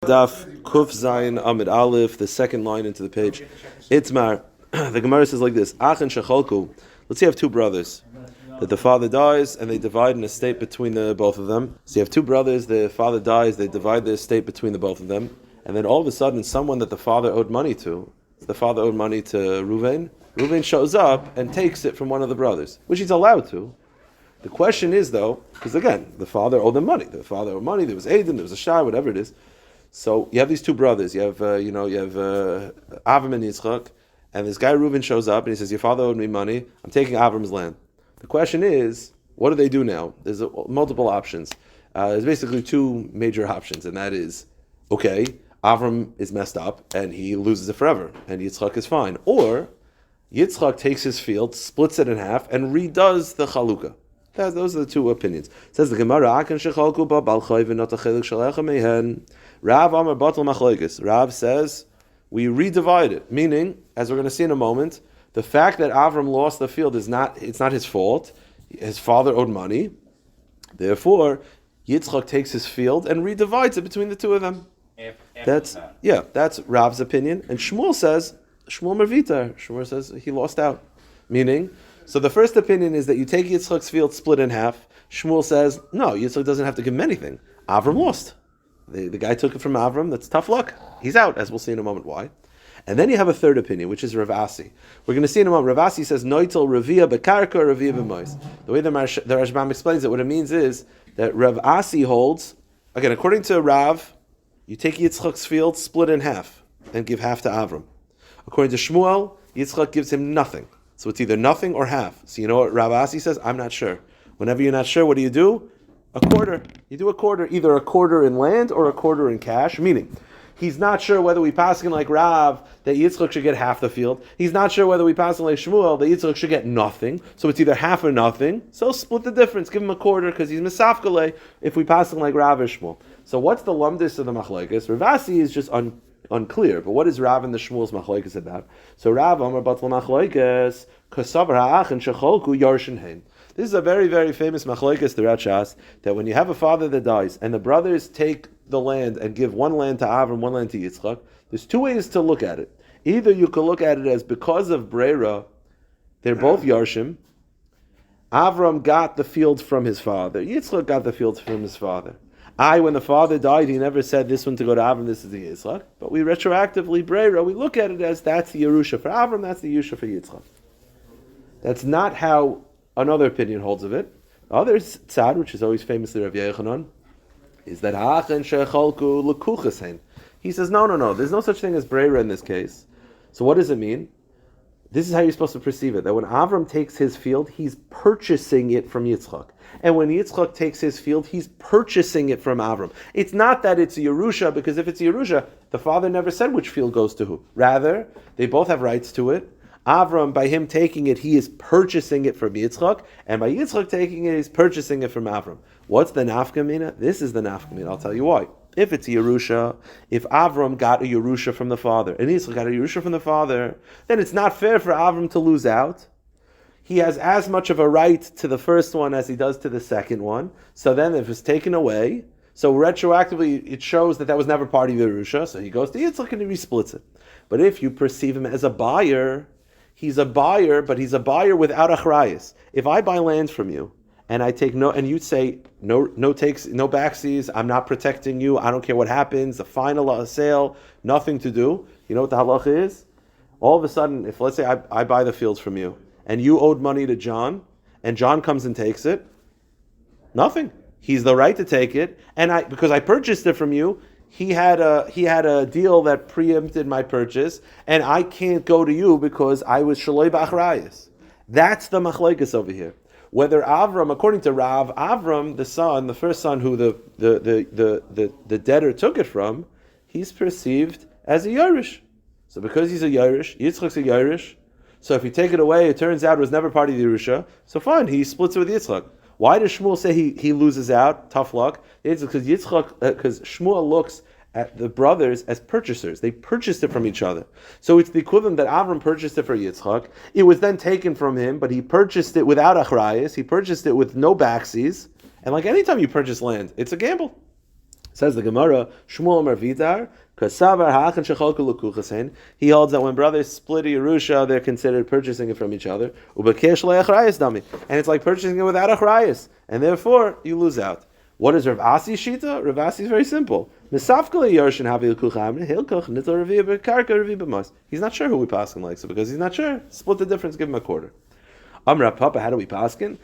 Daf Kuf Zayin Amid Aleph, the second line into the page. Itzmar, the Gemara says like this: Achin Shecholku. Let's say you have two brothers. That the father dies and they divide an estate between the both of them. So you have two brothers. The father dies, they divide the estate between the both of them, and then all of a sudden, someone that the father owed money to, the father owed money to Reuven. Reuven shows up and takes it from one of the brothers, which he's allowed to. The question is though, because again, the father owed them money. The father owed money. There was Aiden, there was a Shai, whatever it is. So you have these two brothers. You have Avram and Yitzchak, and this guy Reuven shows up and he says, "Your father owed me money. I'm taking Avram's land." The question is, what do they do now? There's multiple options. There's basically two major options, and that is, okay, Avram is messed up and he loses it forever, and Yitzchak is fine, or Yitzchak takes his field, splits it in half, and redoes the chalukah. Those are the two opinions. It says the Gemara, Rav Amar Batal Machlokes. Rav says we redivide it, meaning, as we're going to see in a moment, the fact that Avram lost the field it's not his fault. His father owed money. Therefore, Yitzchak takes his field and redivides it between the two of them. That's Rav's opinion. And Shmuel says, Shmuel says he lost out. Meaning, so the first opinion is that you take Yitzchak's field, split in half. Shmuel says, no, Yitzchak doesn't have to give him anything. Avram lost. The guy took it from Avram. That's tough luck. He's out, as we'll see in a moment why. And then you have a third opinion, which is Rav Asi. We're going to see in a moment. Rav Asi says, Noitel Ravia Bekarka Ravia B'mois. The way the Rashbam explains it, what it means is that Rav Asi holds, again, according to Rav, you take Yitzchak's field, split in half, and give half to Avram. According to Shmuel, Yitzchak gives him nothing. So it's either nothing or half. So you know what Rav Asi says? I'm not sure. Whenever you're not sure, what do? A quarter. You do a quarter, either a quarter in land or a quarter in cash, meaning he's not sure whether we pass in like Rav that Yitzchak should get half the field. He's not sure whether we pass in like Shmuel that Yitzchak should get nothing. So it's either half or nothing. So split the difference. Give him a quarter because he's Mesafkale if we pass in like Rav or Shmuel. So what's the lumdis of the Machlokes? Rav Asi is just unclear. But what is Rav and the Shmuel's Machlokes about? So Rav Amar Batal Machlokes Kasavar Ha'achin Shecholku Yarshin Hein. This is a very, very famous machlokes throughout Shas, that when you have a father that dies and the brothers take the land and give one land to Avram, one land to Yitzchak, there's two ways to look at it. Either you could look at it as because of Breira, they're both Yarshim. Avram got the field from his father. Yitzchak got the field from his father. When the father died, he never said this one to go to Avram, this is the Yitzchak. But we retroactively, Breira, we look at it as that's the Yerusha for Avram, that's the Yerusha for Yitzchak. That's not how another opinion holds of it. The other tzad, which is always famously Rav Yechanan, is that ha'achin shecholku lekuches hein. He says, no, there's no such thing as breira in this case. So what does it mean? This is how you're supposed to perceive it, that when Avram takes his field, he's purchasing it from Yitzchak. And when Yitzchak takes his field, he's purchasing it from Avram. It's not that it's a Yerusha, because if it's a Yerusha, the father never said which field goes to who. Rather, they both have rights to it. Avram, by him taking it, he is purchasing it from Yitzchak, and by Yitzchak taking it, he's purchasing it from Avram. What's the nafkamina? This is the nafkamina. I'll tell you why. If it's a Yerusha, if Avram got a Yerusha from the father, and Yitzchak got a Yerusha from the father, then it's not fair for Avram to lose out. He has as much of a right to the first one as he does to the second one. So then if it's taken away, so retroactively it shows that was never part of the Yerusha, so he goes to Yitzchak and he resplits it. But if you perceive him as a buyer, he's a buyer, but he's a buyer without achrayus. If I buy land from you, and I take and you say no takes, no backsies, I'm not protecting you, I don't care what happens, the final sale, nothing to do. You know what the halacha is? All of a sudden, if let's say I buy the fields from you, and you owed money to John, and John comes and takes it, nothing. He's the right to take it, and because I purchased it from you, he had a deal that preempted my purchase, and I can't go to you because I was shaloi b'achrayis. That's the machlokes over here. Whether Avram, according to Rav, Avram, the first son who the debtor took it from, he's perceived as a Yerush. So because he's a Yerush, Yitzchak's a Yerush. So if you take it away, it turns out it was never part of the Yerusha. So fine, he splits it with Yitzchak. Why does Shmuel say he loses out? Tough luck. It's because Shmuel looks at the brothers as purchasers. They purchased it from each other. So it's the equivalent that Avram purchased it for Yitzchak. It was then taken from him, but he purchased it without achrayas. He purchased it with no backsies. And like any time you purchase land, it's a gamble. Says the Gemara, Shmuel Amar Vidar, Kasavar Ha'achan Shechalku L'kuchasein. He holds that when brothers split a Yerusha, they're considered purchasing it from each other. Ubekesh le'achrayas dami. And it's like purchasing it without achrayas. And therefore, you lose out. What is Rav Asi Shita? Rav Asi is very simple. He's not sure who we paskin like, so because he's not sure, split the difference, give him a quarter. Amra Papa, how do we paskin?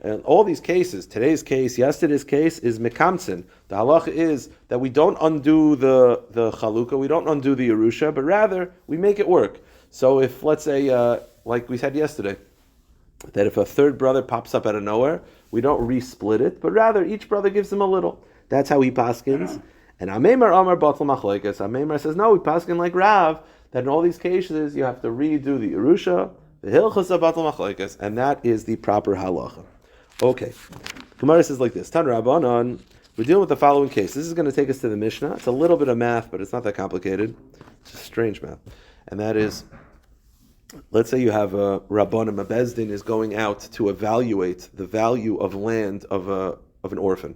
And all these cases, today's case, yesterday's case, is mekamtsin. The halacha is that we don't undo the chalukah, we don't undo the Yerusha, but rather we make it work. So if, let's say, like we said yesterday, that if a third brother pops up out of nowhere, we don't re-split it, but rather each brother gives him a little. That's how he paskins. And Ameimar Amar Batal Machlekes. Ameimar says, no, we paskin like Rav, that in all these cases you have to redo the Yerusha, the Hilchas of Batal Machlekes, and that is the proper halacha. Okay. Gemara says like this, Tan Rabbanan, we're dealing with the following case. This is going to take us to the Mishnah. It's a little bit of math, but it's not that complicated. It's just strange math. And that is, let's say you have a Rabbanim, a Bezdin is going out to evaluate the value of land of an orphan.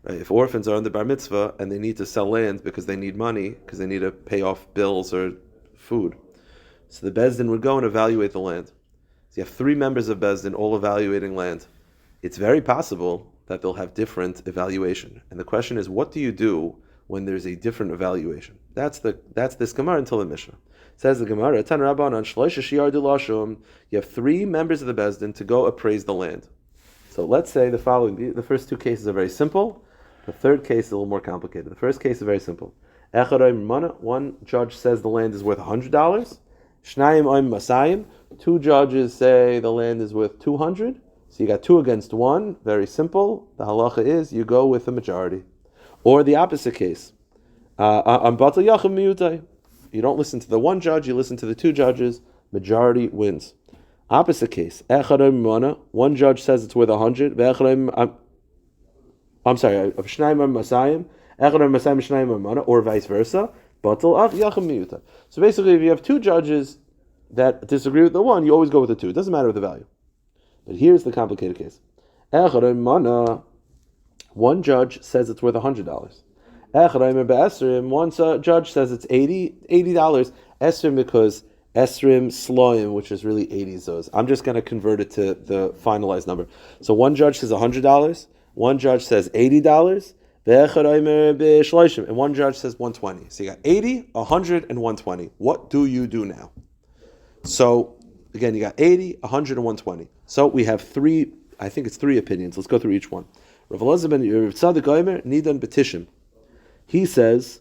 Right? If orphans are under bar mitzvah and they need to sell land because they need money, because they need to pay off bills or food, so the Bezdin would go and evaluate the land. So you have 3 members of Bezdin all evaluating land. It's very possible that they'll have different evaluation. And the question is, what do you do when there's a different evaluation? That's this Gemara until the Mishnah. Says the Gemara, Tan Rabbanan Shloisha Shiar Dilashum. You have 3 members of the Bezdin to go appraise the land. So let's say the following: the first 2 cases are very simple. The third case is a little more complicated. The first case is very simple. One judge says the land is worth $100. Shnayim oim masayim. 2 judges say the land is worth 200. So you got 2 against 1. Very simple. The halacha is you go with the majority. Or the opposite case. You don't listen to the 1 judge, you listen to the 2 judges. Majority wins. Opposite case. 1 judge says it's worth 100. I'm sorry, of Shnayim Masayim, or vice versa. So basically, if you have 2 judges that disagree with the 1, you always go with the 2. It doesn't matter with the value. But here's the complicated case. 1 judge says it's worth $100. One judge says it's $80. Esrim because Esrim Sloim, which is really 80 zos. I'm just going to convert it to the finalized number. So 1 judge says $100. 1 judge says $80, and 1 judge says $120. So you got 80, 100, and 120. What do you do now? So again, you got 80, 100, and 120. So we have 3. I think it's 3 opinions. Let's go through each one. Rav Elazar ben Tzadok Omer Nidan Petition. He says,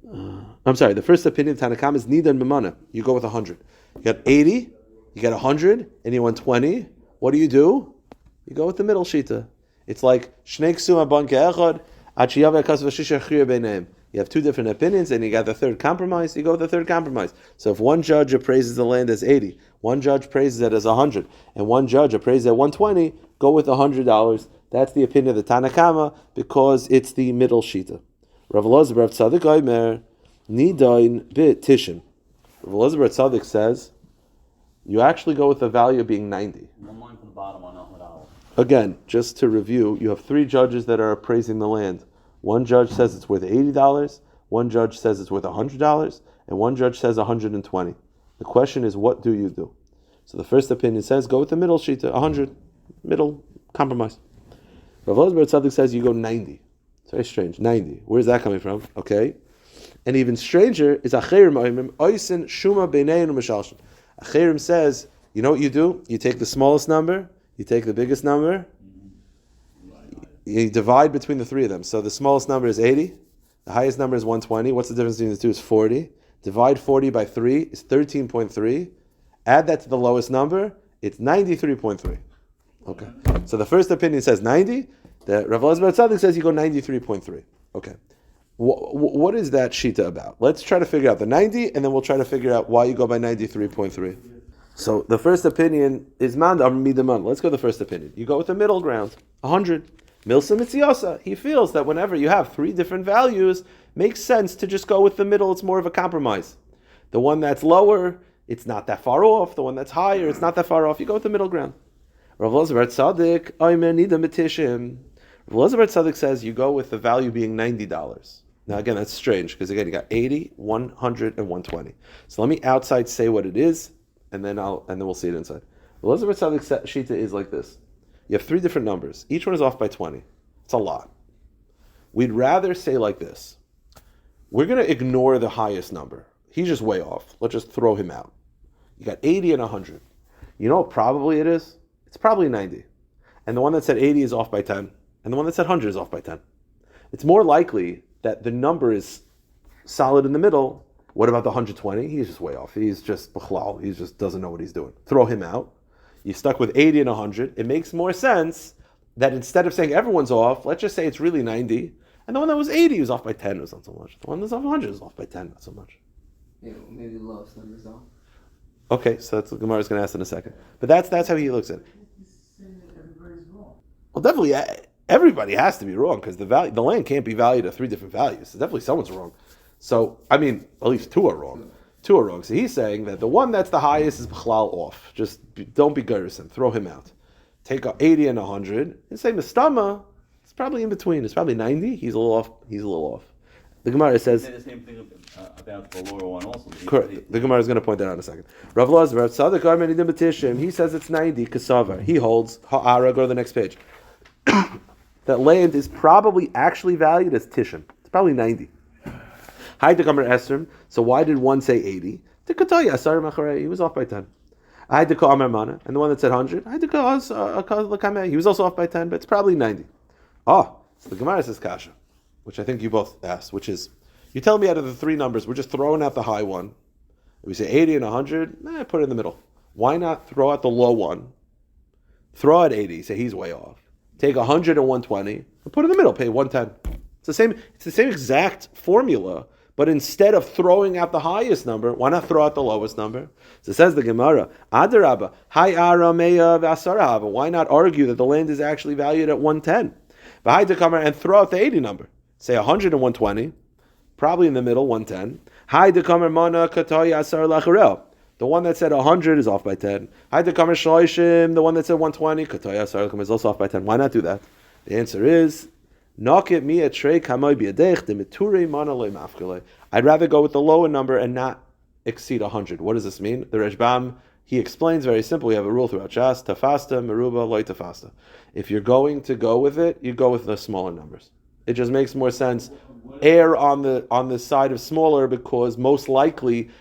the first opinion of Tanakam is Nidan B'mana. You go with 100. You got 80, you got 100, and you want 20. What do? You go with the middle shita. It's like Shnei Ksuma Banke Echad, Achiyaveh Kasva Shisha Chiyah Beineim. You have 2 different opinions, and you got the third compromise. You go with the third compromise. So if 1 judge appraises the land as 80, 1 judge praises it as 100, and 1 judge appraises it at 120, go with $100. That's the opinion of the Tanakama because it's the middle shita. Rav Elazar bar Tzadok Omer Nidain B'Tishin. Rav Elazar bar Tzadok says you actually go with the value of being 90. One line from the bottom on that. Again, just to review, you have 3 judges that are appraising the land. 1 judge says it's worth $80, 1 judge says it's worth $100, and 1 judge says 120. The question is, what do you do? So the first opinion says, go with the middle shita, 100, middle compromise. Rav Elazar bar Tzadok says you go 90. It's very strange, 90. Where's that coming from? Okay. And even stranger is Acherim Oimim, Oisin Shuma Beinein U'Mishalshin. Acherim says, you know what you do? You take the smallest number, you take the biggest number, you divide between the 3 of them. So the smallest number is 80, the highest number is 120. What's the difference between the 2? Is 40. Divide 40 by 3 is 13.3. Add that to the lowest number, it's 93.3. Okay. So the first opinion says 90. The Rav Elazar bar Tzadok says you go 93.3. Okay. What is that shita about? Let's try to figure out the 90, and then we'll try to figure out why you go by 93.3. So the first opinion is man midaman. Let's go to the first opinion. You go with the middle ground, 100. Milsa mitziyasa. He feels that whenever you have 3 different values, makes sense to just go with the middle. It's more of a compromise. The one that's lower, it's not that far off. The one that's higher, it's not that far off. You go with the middle ground. Rav Elazar bar Tzadok, Omer Nidan B'Tishim. Elizabeth Tzaddik says you go with the value being $90. Now again, that's strange because again you got 80, 100, and 120. So let me outside say what it is, and then we'll see it inside. Elizabeth Tzaddik's shita is like this: you have three different numbers. Each one is off by 20. It's a lot. We'd rather say like this: we're going to ignore the highest number. He's just way off. Let's just throw him out. You got 80 and 100. You know what probably it is? It's probably 90. And the one that said 80 is off by 10. And the one that said 100 is off by 10. It's more likely that the number is solid in the middle. What about the 120? He's just way off. He's just bichlal. He just doesn't know what he's doing. Throw him out. You're stuck with 80 and 100. It makes more sense that instead of saying everyone's off, let's just say it's really 90. And the one that was 80 was off by 10 was not so much. The one that's off 100 is off by 10, not so much. Yeah, maybe the lowest number's off. Okay, so that's what Gemara is going to ask in a second. But that's how he looks at it. Well, definitely, everybody has to be wrong because the land can't be valued at three different values. So definitely someone's wrong. So, I mean, at least two are wrong. Two are wrong. So he's saying that the one that's the highest is b'chlal off. Just don't be garrison. Throw him out. Take 80 and 100. And say Mistama, it's probably in between. It's probably 90. He's a little off. The Gemara says... Say the same thing about the lower one also. Correct. The Gemara is going to point that out in a second. Rav Lazar, Tzaddik Armeni Dimitishim, he says it's 90, Kasavar. He holds, Ha'ara, go to the next page. That land is probably actually valued as Tishim. It's probably 90. Hi, Dekamar Esrim. So why did one say 80? Tikatoya, Asar Macharei, he was off by 10. I had to call Amar Mana, and the one that said 100, I had to call Lakameh, he was also off by 10, but it's probably 90. So the Gemara says Kasha, which I think you both asked, which is, you tell me out of the three numbers, we're just throwing out the high one. We say 80 and 100, put it in the middle. Why not throw out the low one? Throw out 80, say he's way off. Take 100 and 120, and put it in the middle, pay 110. It's the same exact formula, but instead of throwing out the highest number, why not throw out the lowest number? So it says the Gemara, Adarabba, Hi Arameya Vasarahava. Why not argue that the land is actually valued at 110? And throw out the 80 number. Say 100 and 120, probably in the middle, 110. Hi Dekamer Mana Katoya Asar Lacharel. The one that said 100 is off by 10. Hi Dekamer Shloishim, the one that said 120, Katoya Asar Lacharel is also off by 10. Why not do that? The answer is, I'd rather go with the lower number and not exceed 100. What does this mean? The Reshbam, he explains very simple. We have a rule throughout Shas, tafasta, meruba, loy tafasta. If you're going to go with it, you go with the smaller numbers. It just makes more sense. Err on the side of smaller because most likely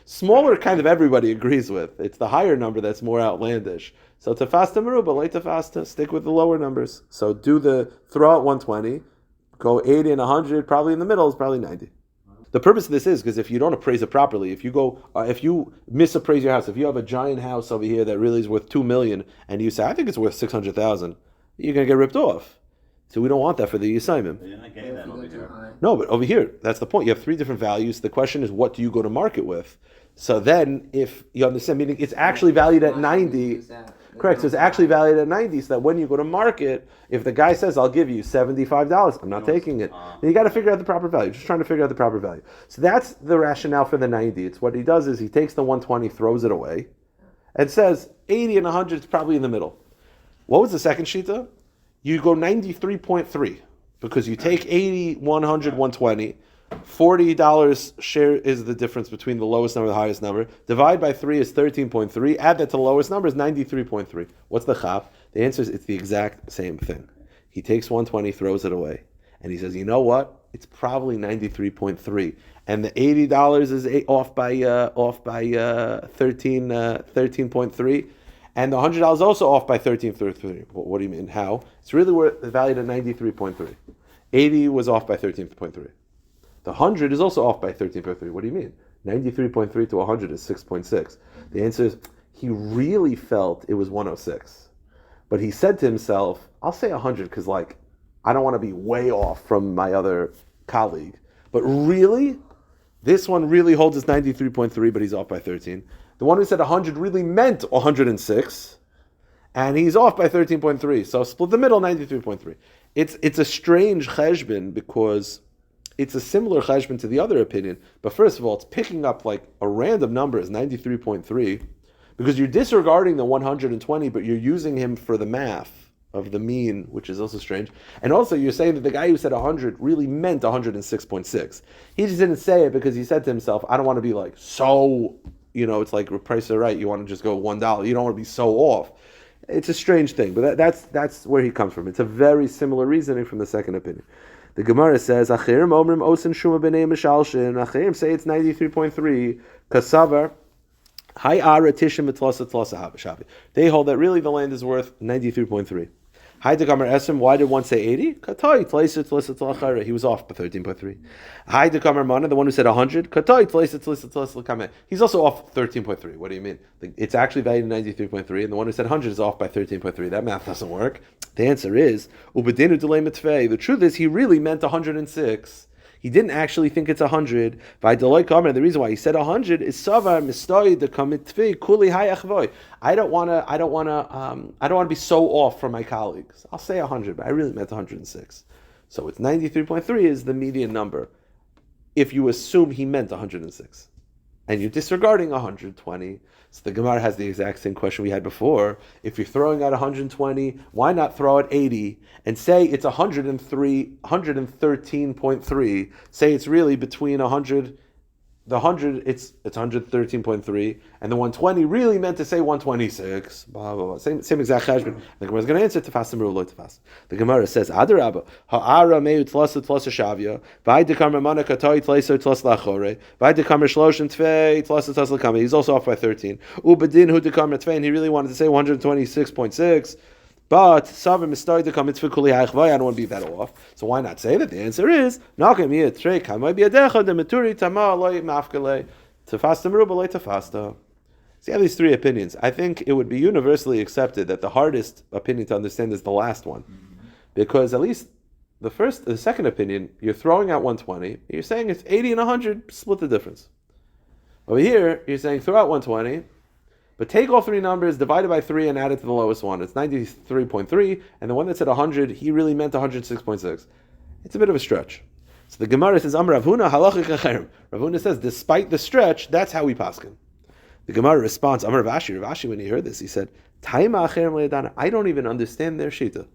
smaller kind of everybody agrees with. It's the higher number that's more outlandish. So tafasta meruba, loy tafasta, stick with the lower numbers. So throw out 120, go 80 and 100, probably in the middle is probably 90. The purpose of this is because if you don't appraise it properly, if you misappraise your house, if you have a giant house over here that really is worth $2 million, and you say I think it's worth $600,000, you're going to get ripped off. So we don't want that for the Yisayimim. You're not getting that over here. No, but over here, that's the point. You have three different values. The question is, what do you go to market with? So then, if you understand, meaning it's actually valued at 90. Correct. So it's actually valued at 90. So that when you go to market, if the guy says, "I'll give you $75," I'm not taking it. Then you got to figure out the proper value. Just trying to figure out the proper value. So that's the rationale for the 90. It's what he does is he takes the 120, throws it away, and says 80 and 100 is probably in the middle. What was the second shita? You go 93.3 because you take 80, 100, 120. $40 share is the difference between the lowest number and the highest number. Divide by 3 is 13.3. Add that to the lowest number is 93.3. What's the chaf? The answer is it's the exact same thing. He takes 120, throws it away. And he says, you know what? It's probably 93.3. And the $80 is off by 13.3. And the $100 is also off by 13.3. What do you mean? How? It's really valued at 93.3. 80 was off by 13.3. The 100 is also off by 13.3. What do you mean? 93.3 to 100 is 6.6. The answer is he really felt it was 106. But he said to himself, I'll say 100 because I don't want to be way off from my other colleague. But really, this one really holds his 93.3, but he's off by 13. The one who said 100 really meant 106, and he's off by 13.3. So split the middle, 93.3. It's a strange cheshbon because it's a similar cheshbon to the other opinion. But first of all, it's picking up a random number as 93.3 because you're disregarding the 120, but you're using him for the math. of the mean, which is also strange. And also, you're saying that the guy who said 100 really meant 106.6. He just didn't say it because he said to himself, I don't want to be like so, it's like price are right. You want to just go $1. You don't want to be so off. It's a strange thing, but that's where he comes from. It's a very similar reasoning from the second opinion. The Gemara says, Achirim omrim osin shuma b'nei mishalshin. Achirim say it's 93.3. Kasavar. Hi ara tishim mitlasa tlasa shavi. They hold that really the land is worth 93.3. Hi Dekamar Esrim, why did one say 80? Katai tlasa tlasa tlachara. He was off by 13.3. Hi Dekamar Mana, the one who said 100. Katai tlasa tlasa tlasa lakame. He's also off 13.3. What do you mean? It's actually valued at 93.3, and the one who said 100 is off by 13.3. That math doesn't work. The answer is ubedinu delay mitvei. The truth is he really meant 106. He didn't actually think it's 100. The reason why he said 100 is savar mistoi de kamitvi kuli hayachvoy. I don't want to be so off from my colleagues. I'll say 100, but I really meant 106. So it's 93.3 is the median number. If you assume he meant 106, and you're disregarding 120. So the Gemara has the exact same question we had before. If you're throwing out 120, why not throw out 80 and say it's 113.3? Say it's really between 100. The 100, it's 113.3, and the 120 really meant to say 126. Blah, blah, blah. Same exact cheshbon. The Gemara is going to answer tefas and lo tefas. The Gemara says, Adarabba, ha'ara meu tlasa shavya, v'ay dekamar mana katoi tlasa tlas lachore, v'ay dekamar shloshim tvei tlasa tlas lakame. He's also off by 13. Ubedin hu dekamar tvei, and he really wanted to say 126.6. But Savim is starting to come into Kuli Haichvai. I don't want to be that off. So why not say that? The answer is Nakim Yeh Trek. I might be a decha the Maturi Tama Loy Mafkale Tafasta Meruba Loy Tafasta. So you have these three opinions. I think it would be universally accepted that the hardest opinion to understand is the last one, because at least the second opinion, you're throwing out 120. You're saying it's 80 and 100. Split the difference. Over here, you're saying throw out 120. But take all three numbers, divide it by 3, and add it to the lowest one. It's 93.3, and the one that said 100, he really meant 106.6. It's a bit of a stretch. So the Gemara says, Rav Huna says, despite the stretch, that's how we paskin. The Gemara responds, Rav Ashi, when he heard this, he said, I don't even understand their shita.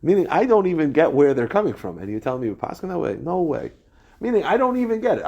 Meaning, I don't even get where they're coming from. And you tell me we paskin that way? No way. Meaning, I don't even get it.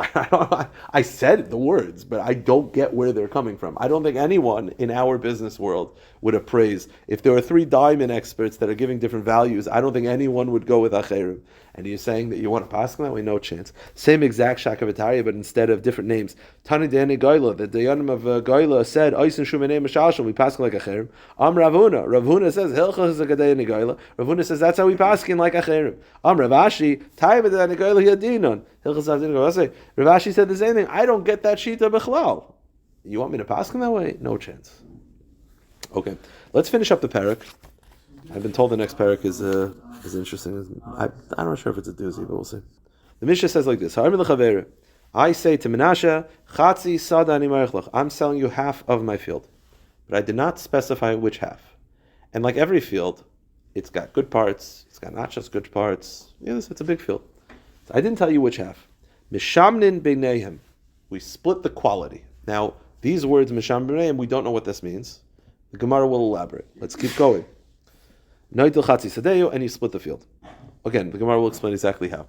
I said the words, but I don't get where they're coming from. I don't think anyone in our business world would appraise. If there are 3 diamond experts that are giving different values, I don't think anyone would go with Acherim. And you're saying that you want to pass that way? No chance. Same exact Shakavatariya, but instead of different names. Tani Dene Goyla, the Dayanim of Goyla said, Oisin Shumene Mashalshal, we pass like Acherim. Rav Huna. Rav Huna says, Hilchah is a Gadayane Goyla. Rav Huna says, that's how we pass like Acherim. Rav Ashi, Taiba Dene Goyla Yadinon. Rav Ashi said the same thing. I don't get that shita b'chlal. You want me to pass that way? No chance. Okay, let's finish up the parak. I've been told the next parak is interesting. I'm not sure if it's a doozy, but we'll see. The Mishnah says like this: I say to Menashe, Chatzi sada ani marich. I'm selling you half of my field, but I did not specify which half. And like every field, it's got good parts. It's got not just good parts. Yes, it's a big field. So I didn't tell you which half. Mishamnin b'neihem. We split the quality. Now these words misham b'neihem, we don't know what this means. The Gemara will elaborate. Let's keep going. Noitil chatzi sadeyu, and you split the field. Again, the Gemara will explain exactly how.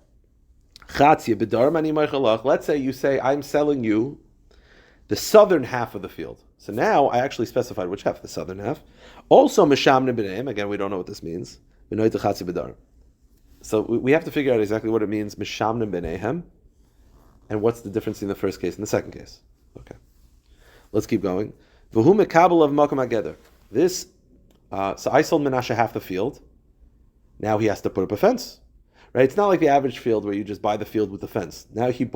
Chatzi b'darim ani marchalach. Let's say you say, I'm selling you the southern half of the field. So now I actually specified which half, the southern half. Also mishamnin b'neihem. Again, we don't know what this means. Noitil chatzi b'darim. So we have to figure out exactly what it means, mishamnim b'neihem, and what's the difference in the first case and the second case. Okay, let's keep going. V'hu mekabel of makom hageder. This, so I sold Menashe half the field. Now he has to put up a fence, right? It's not like the average field where you just buy the field with the fence. Now he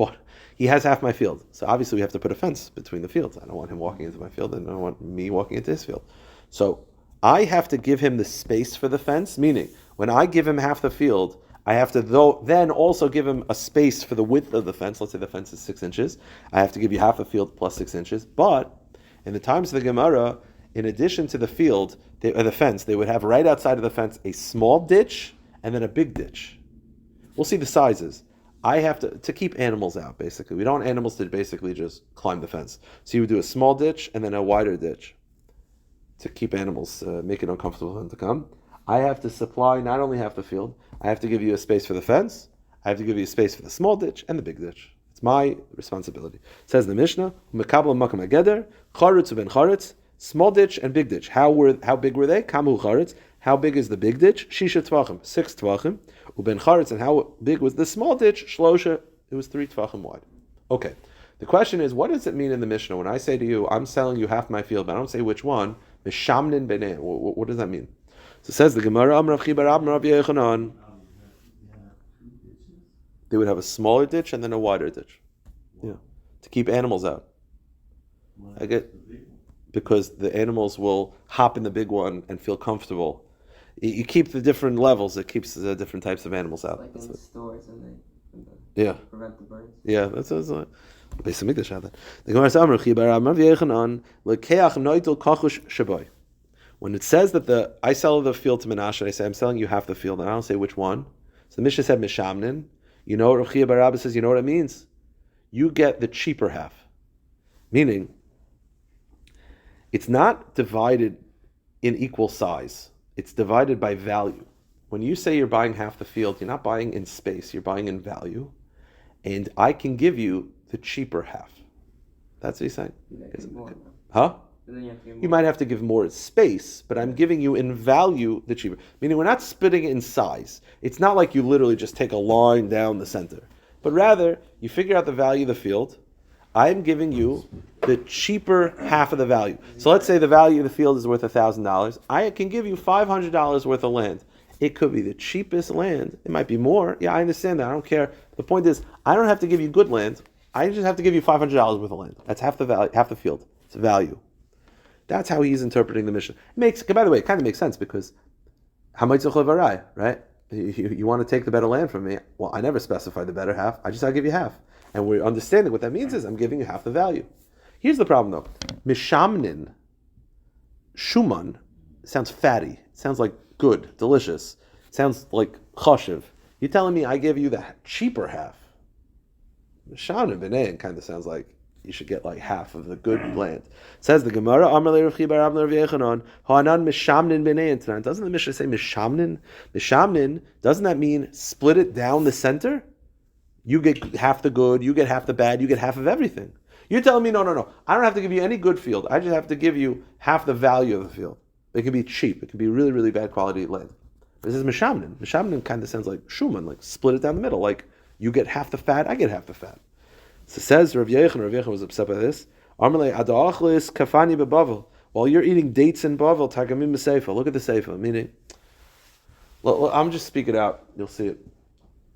has half my field, so obviously we have to put a fence between the fields. I don't want him walking into my field, and I don't want me walking into his field. So I have to give him the space for the fence, meaning when I give him half the field, I have to then also give him a space for the width of the fence. Let's say the fence is 6 inches. I have to give you half a field plus 6 inches. But in the times of the Gemara, in addition to the field, the fence, they would have right outside of the fence a small ditch and then a big ditch. We'll see the sizes. I have to keep animals out, basically. We don't want animals to basically just climb the fence. So you would do a small ditch and then a wider ditch. to keep animals, make it uncomfortable for them to come. I have to supply not only half the field, I have to give you a space for the fence, I have to give you a space for the small ditch and the big ditch. It's my responsibility. It says in the Mishnah, Mekabel makam ageder, charetz uben charetz, small ditch and big ditch. How big were they? Kamu charetz. How big is the big ditch? Shisha tvachim, 6 tvachim. Uben charetz, and how big was the small ditch? Shlosha, it was 3 tvachim wide. Okay. The question is, what does it mean in the Mishnah when I say to you, I'm selling you half my field, but I don't say which one? Mishamnin b'nei. What does that mean? So it says the Gemara, Amrav Chibar Rav Yechanan. They would have a smaller ditch and then a wider ditch. Yeah. To keep animals out. Because the animals will hop in the big one and feel comfortable. You keep the different levels, it keeps the different types of animals out. Like in the stores and they prevent the birds. Yeah, that's Beis Hamikdash had that. The Gemara says, Amar Chibar Rav Yechanan, Lekeach noitel kachush shaboy. When it says that I sell the field to Menashe, I say I'm selling you half the field, and I don't say which one. So the Mishnah said Mishamnin. You know what Rav Chia bar Abba says? You know what it means? You get the cheaper half. Meaning, it's not divided in equal size. It's divided by value. When you say you're buying half the field, you're not buying in space, you're buying in value. And I can give you the cheaper half. That's what he's saying. Huh? You might have to give more space, but I'm giving you in value the cheaper. Meaning we're not splitting it in size. It's not like you literally just take a line down the center. But rather, you figure out the value of the field. I'm giving you the cheaper half of the value. So let's say the value of the field is worth $1,000. I can give you $500 worth of land. It could be the cheapest land. It might be more. Yeah, I understand that. I don't care. The point is, I don't have to give you good land. I just have to give you $500 worth of land. That's half the value, half the field. It's value. That's how he's interpreting the Mishnah. By the way, it kind of makes sense because right? You want to take the better land from me. Well, I never specified the better half. I'll give you half. And we're understanding what that means is I'm giving you half the value. Here's the problem though. Mishamnin, shuman, sounds fatty. It sounds like good, delicious. It sounds like chashiv. You're telling me I give you the cheaper half. Mishamnin b'nein kind of sounds like you should get like half of the good land. It says the Gemara, Amalei Rav Chibar Rav Yechanan, Ha'anan mishamnin b'nei tonight. Doesn't the Mishnah say mishamnin? Mishamnin, doesn't that mean split it down the center? You get half the good, you get half the bad, you get half of everything. You're telling me, no. I don't have to give you any good field. I just have to give you half the value of the field. It can be cheap. It can be really, really bad quality land. But this is mishamnin. Mishamnin kind of sounds like shuman, like split it down the middle. Like you get half the fat, I get half the fat. So says Rav Yechon was upset by this. Amalei adachlis kafani bebavel. While you're eating dates in Bavel, tagamim b'seifa. Look at the seifa. Meaning, I'm just speak it out. You'll see it.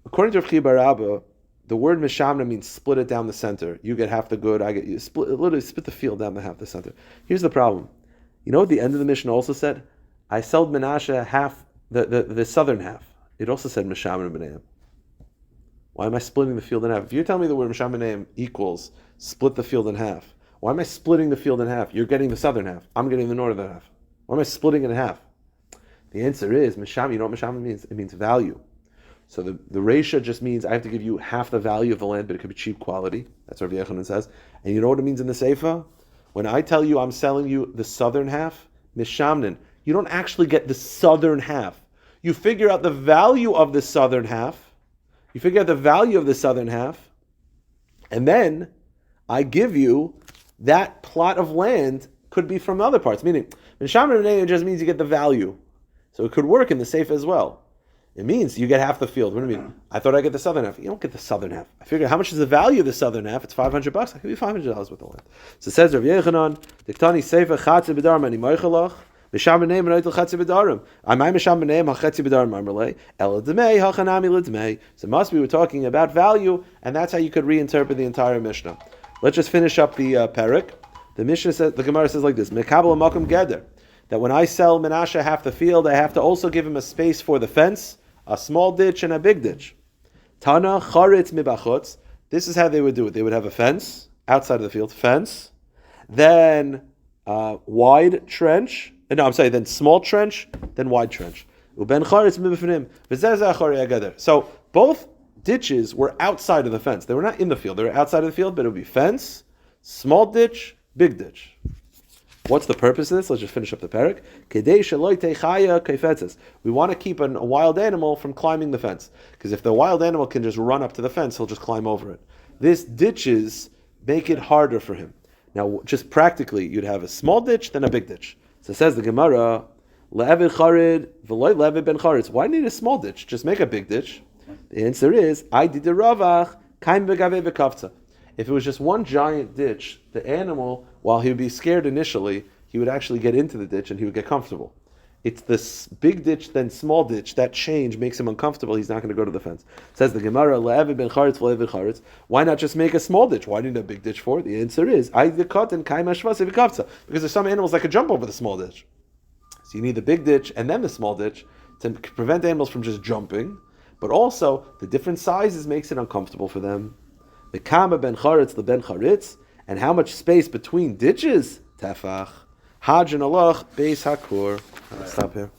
According to Rav Chia bar Abba, the word mishamna means split it down the center. You get half the good, I get you. Literally split the field down the half the center. Here's the problem. You know what the end of the Mishnah also said? I sold Menashe half the southern half. It also said mishamna b'neim. Why am I splitting the field in half? If you're telling me the word Misham B'neim equals split the field in half, why am I splitting the field in half? You're getting the southern half. I'm getting the northern half. Why am I splitting it in half? The answer is Misham. You know what Misham means? It means value. So the Reisha just means I have to give you half the value of the land, but it could be cheap quality. That's what Rav Yechanan says. And you know what it means in the Seifa? When I tell you I'm selling you the southern half, Mishamnin, you don't actually get the southern half. You figure out the value of the southern half. You figure out the value of the southern half, and then I give you that plot of land could be from other parts. Meaning, Mishamna just means you get the value. So it could work in the safe as well. It means you get half the field. What do you mean? I thought I get the southern half. You don't get the southern half. I figure how much is the value of the southern half? It's $500. I give you $500 worth of land. So it says Rav Yechanan, Diktani Seifa Chatze B'Dar Mani Moichalach. Misham b'neim and oitel chatzi b'darim. Amay misham b'neim hachetzi b'darim marmalei. El d'mei hachanami l'dmei. So it must be we're talking about value, and that's how you could reinterpret the entire Mishnah. Let's just finish up the parak. The Mishnah says, the Gemara says like this: Mekabel makom geder. That when I sell Menashe half the field, I have to also give him a space for the fence, a small ditch and a big ditch. Tana charetz mibachutz. This is how they would do it. They would have a fence outside of the field, fence, then wide trench. Then small trench, then wide trench. So both ditches were outside of the fence. They were not in the field. They were outside of the field, but it would be fence, small ditch, big ditch. What's the purpose of this? Let's just finish up the parak. Kedei sheloi techaya kaifetzes. We want to keep a wild animal from climbing the fence. Because if the wild animal can just run up to the fence, he'll just climb over it. This ditches make it harder for him. Now, just practically, you'd have a small ditch, then a big ditch. So it says the Gemara, le'evid charid v'loy le'evid ben charitz. Why need a small ditch? Just make a big ditch. The answer is, I did the ravach kaim begave bekavtza. If it was just one giant ditch, the animal, while he would be scared initially, he would actually get into the ditch and he would get comfortable. It's this big ditch, then small ditch, that change makes him uncomfortable. He's not going to go to the fence. Says the Gemara, le'evid ben charitz v'le'evid charitz. Why not just make a small ditch? Why do you need a big ditch for? The answer is, I did cut and kaim hashvase bekavtza. Because there's some animals that could jump over the small ditch. So you need the big ditch and then the small ditch to prevent animals from just jumping. But also, the different sizes makes it uncomfortable for them. The kama ben charitz, the ben charitz, and how much space between ditches? Tefach. Hajj and alach, beis hakur. Stop here.